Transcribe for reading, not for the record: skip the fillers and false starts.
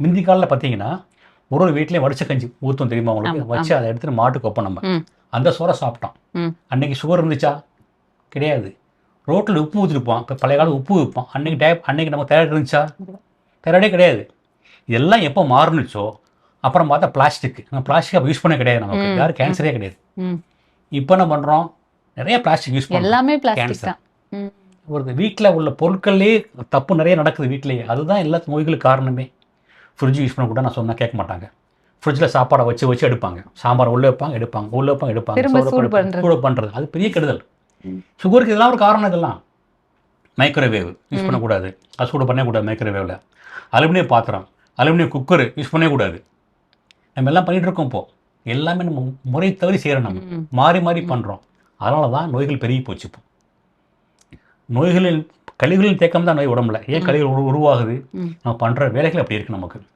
முந்தி காலில் பார்த்தீங்கன்னா ஒரு வீட்லேயும் வடிச்ச கஞ்சி ஊற்றும் தெரியுமா உங்களுக்கு, ஆமா, வச்சு அதை எடுத்துட்டு மாட்டுக்கு வைப்போம் நம்ம. ம், அந்த சோறை சாப்பிட்டோம். ம், அன்னைக்கு சுகர் இருந்துச்சா? கிடையாது. ரோட்டில் உப்பு ஊற்றிருப்போம். இப்போ பழைய காலம் உப்பு வைப்போம். அன்னைக்கு நம்ம தைராய்டு இருந்துச்சா? தைராய்டே கிடையாது. இதெல்லாம் எப்போ மாறுனுச்சோ அப்புறம் பார்த்தா பிளாஸ்டிக். நம்ம பிளாஸ்டிக் யூஸ் பண்ண கிடையாது, நமக்கு ம், யாரும் கேன்சரே கிடையாது. ம். இப்போ என்ன பண்ணுறோம்? நிறைய பிளாஸ்டிக் யூஸ் பண்ணுறோம். எல்லாமே பிளாஸ்டிக் கேன்சர். தான். ம், ஒரு வீட்டில் உள்ள பொருட்கள்லேயே தப்பு நிறைய நடக்குது வீட்டிலேயே. அதுதான் எல்லா நோய்களுக்கு காரணமே. ஃப்ரிட்ஜ் யூஸ் பண்ணக்கூட நான் சொன்னால் கேட்க மாட்டாங்க. ஃப்ரிட்ஜில் சாப்பாடை வச்சு வச்சு எடுப்பாங்க. சாம்பார் உள்ளே வைப்பாங்க, எடுப்பாங்க, உள்ளே வைப்பாங்க, எடுப்பாங்க. திரும்ப சோறு சூடு எடுப்பாங்க, பண்றது. சூடு பண்ணுறது. அது பெரிய கெடுதல். ம். சுகருக்கு இதெல்லாம் ஒரு காரணம். இதெல்லாம் மைக்ரோவேவ் யூஸ் ம். பண்ணக்கூடாது. அது சூடு பண்ணக்கூடாது மைக்ரோவேவில். அலுமினியம் பாத்திரம், அலுமினியம் குக்கர் யூஸ் பண்ணக்கூடாது. நம்ம எல்லாம் பண்ணிகிட்டு இருக்கோம் இப்போது. எல்லாமே நம்ம முறை தவறி செய்கிறோம். நம்ம ம். மாறி மாறி பண்ணுறோம். அதனால தான் நோய்கள் பெருகி போச்சு. இப்போ நோய்களின் கழிவுகளின் தேக்கம் தான் நோய் உடம்புல. ஏன் கழிவுகள் உருவாகுது? ம். நம்ம பண்ணுற வேலைகள் அப்படி இருக்குது நமக்கு.